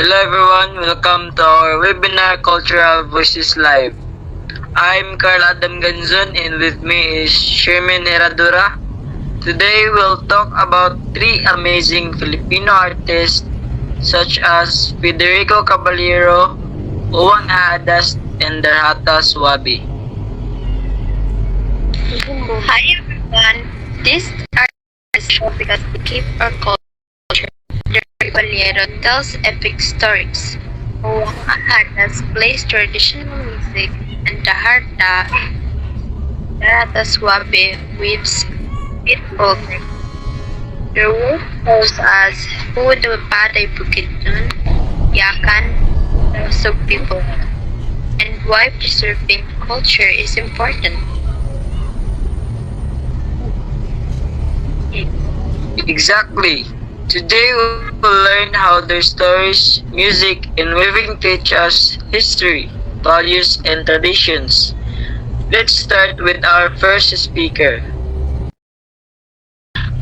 Hello everyone, welcome to our webinar Cultural Voices Live. I'm Carl Adam Ganzon and with me is Sherman Herradura. Today we'll talk about three amazing Filipino artists such as Federico Caballero, Uwang Ahadas, and Darhata Suabi. Hi everyone, this is because we keep our culture. Caballero tells epic stories. Uwang Ahadas plays traditional music, and Darhata Suabi weaves beautiful things. Their work shows us who the Patay Bukidnon, Yakan, Tausug people, and why preserving culture is important. Exactly. Today we will learn how their stories, music, and weaving teach us history, values, and traditions. Let's start with our first speaker.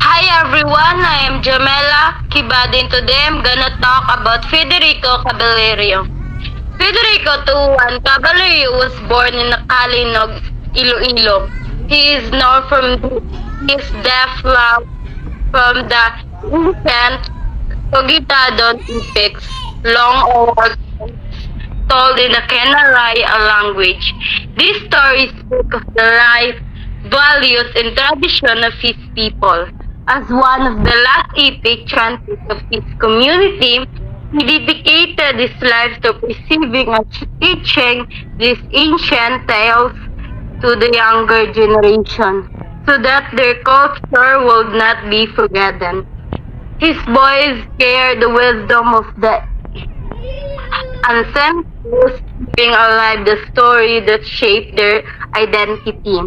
Hi everyone, I am Jamela Kibadin. Today I'm gonna talk about Federico Caballero. Federico Tuan Caballero was born in Nakalinog, Iloilo. He is known from his deaf love from the ancient Cogitadon epics, long old told in the Kenaraya language. These stories speak of the life, values, and tradition of his people. As one of the last epic chanters of his community, he dedicated his life to preserving and teaching these ancient tales to the younger generation, so that their culture would not be forgotten. His boys carry the wisdom of the ancestors, keeping alive the story that shaped their identity.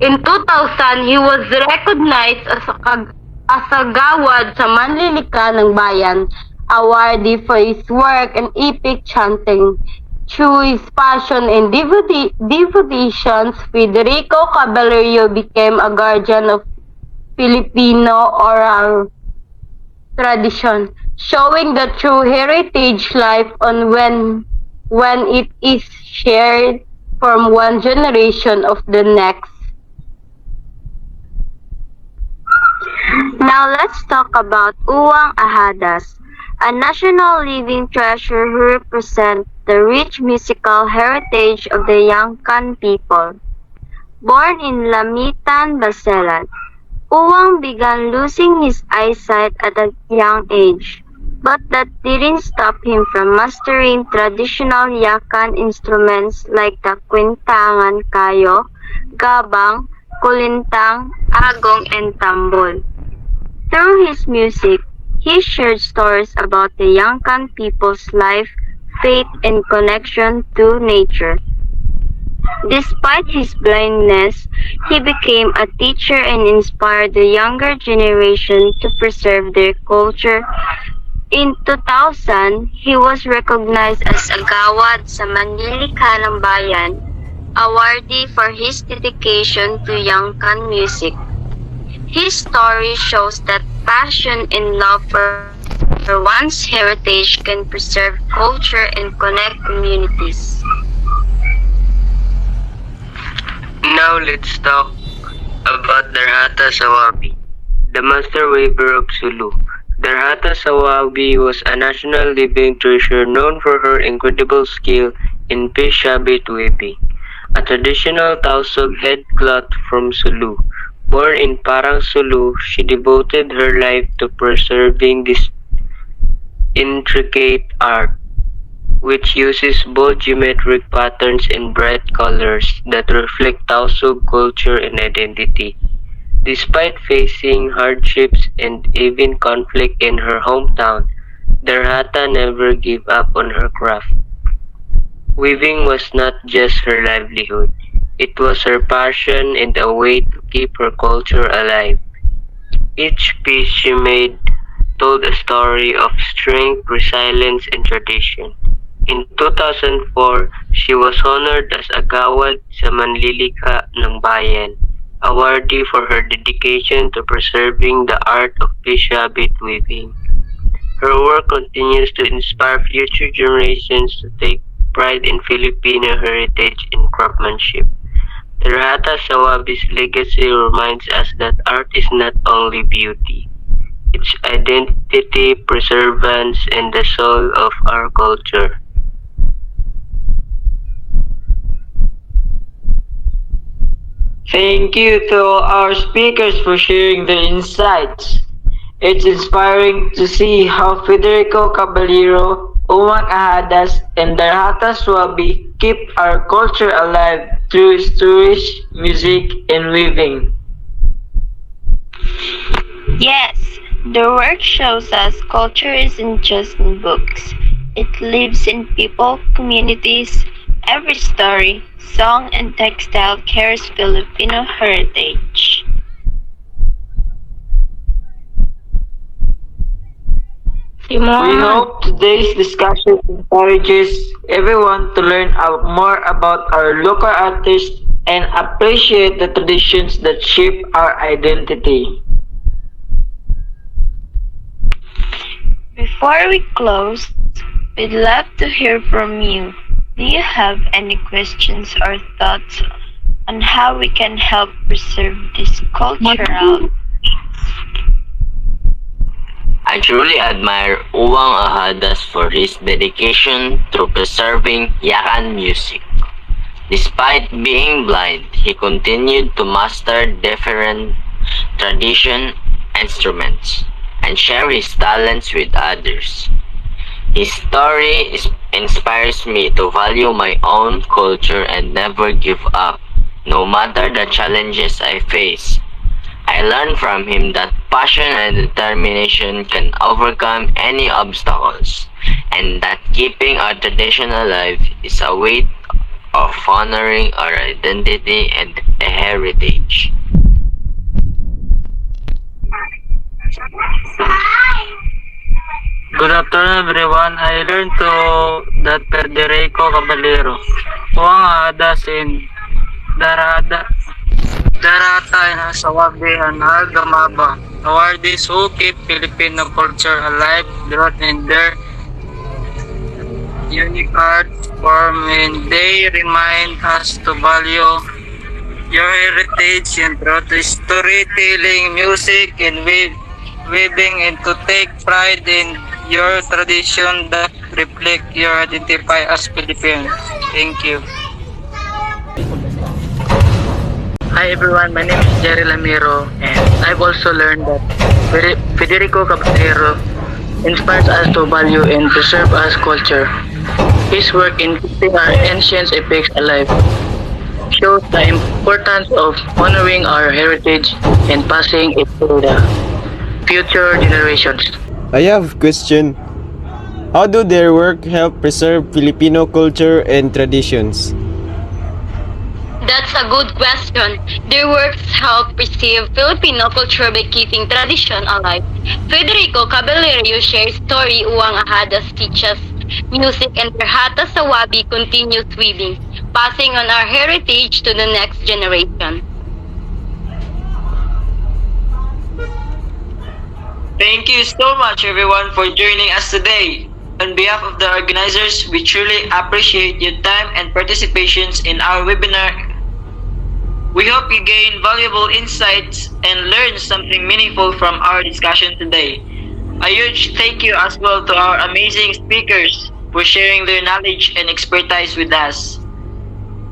In 2000, he was recognized as a gawad sa Manlilika ng Bayan, awardee for his work in epic chanting. Through his passion and devotions, Federico Caballero became a guardian of Filipino oral tradition, showing the true heritage life on when it is shared from one generation of the next. Now let's talk about Uwang Ahadas, a national living treasure who represents the rich musical heritage of the Yangkan people. Born in Lamitan, Basilan, Uwang began losing his eyesight at a young age, but that didn't stop him from mastering traditional Yakan instruments like the quintangan, kayo, gabang, kulintang, agong, and tambol. Through his music, he shared stories about the Yangkan people's life, faith, and connection to nature. Despite his blindness, he became a teacher and inspired the younger generation to preserve their culture. In 2000, he was recognized as a gawad sa Manlilika ng Bayan, awardee for his dedication to Yangkan music. His story shows that passion and love for one's heritage can preserve culture and connect communities. Now let's talk about Darhata Suabi, the master weaver of Sulu. Darhata Suabi was a national living treasure known for her incredible skill in Pishabit weaving, a traditional Tausug headcloth from Sulu. Born in Parang Sulu, she devoted her life to preserving this intricate art, which uses bold geometric patterns and bright colors that reflect Tausug culture and identity. Despite facing hardships and even conflict in her hometown, Darhata never gave up on her craft. Weaving was not just her livelihood, it was her passion and a way to keep her culture alive. Each piece she made told a story of strength, resilience, and tradition. In 2004, she was honored as a gawad sa Manlilika ng Bayan, awardee for her dedication to preserving the art of Pishabit weaving. Her work continues to inspire future generations to take pride in Filipino heritage and craftsmanship. Terhata Sawabi's legacy reminds us that art is not only beauty, it's identity, preservance, and the soul of our culture. Thank you to all our speakers for sharing their insights. It's inspiring to see how Federico Caballero, Umang Ahadas, and Darhata Swabi keep our culture alive through stories, music, and weaving. Yes, their work shows us culture isn't just in books. It lives in people, communities. Every story, song, and textile carries Filipino heritage. We hope today's discussion encourages everyone to learn more about our local artists and appreciate the traditions that shape our identity. Before we close, we'd love to hear from you. Do you have any questions or thoughts on how we can help preserve this cultural? I truly admire Uwang Ahadas for his dedication to preserving Yakan music. Despite being blind, he continued to master different tradition instruments and share his talents with others. His story inspires me to value my own culture and never give up, no matter the challenges I face. I learned from him that passion and determination can overcome any obstacles, and that keeping our tradition alive is a way of honoring our identity and heritage. Good afternoon, everyone. I learned that Federico Caballero, Juan Hadas, and Darata and Sawabi and Al Gamaba, awardees who keep Filipino culture alive throughout in their unique art form, and they remind us to value your heritage and through storytelling, music, and weaving, and to take pride in your tradition that reflect your identify as Filipino. Thank you. Hi everyone, my name is Jerry Lamiro, and I've also learned that Federico Caballero inspires us to value and preserve our culture. His work in keeping our ancient epics alive shows the importance of honoring our heritage and passing it to the future generations. I have a question. How do their work help preserve Filipino culture and traditions? That's a good question. Their works help preserve Filipino culture by keeping tradition alive. Federico Caballero shares story, Uwang Ahadas teaches music, and Terhata Sawabi continues weaving, passing on our heritage to the next generation. Thank you so much everyone for joining us today. On behalf of the organizers, we truly appreciate your time and participations in our webinar. We hope you gain valuable insights and learn something meaningful from our discussion today. A huge thank you as well to our amazing speakers for sharing their knowledge and expertise with us.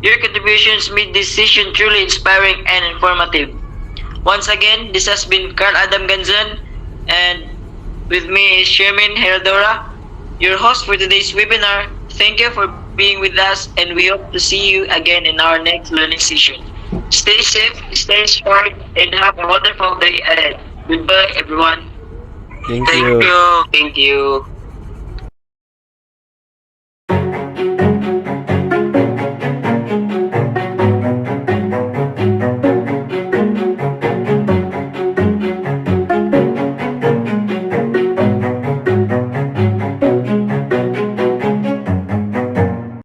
Your contributions made this session truly inspiring and informative. Once again, this has been Carl Adam Ganzon, and with me is Sherman Herodora, your host for today's webinar. Thank you for being with us, and we hope to see you again in our next learning session. Stay safe, stay inspired, and have a wonderful day ahead. Goodbye, everyone. Thank you. Thank you.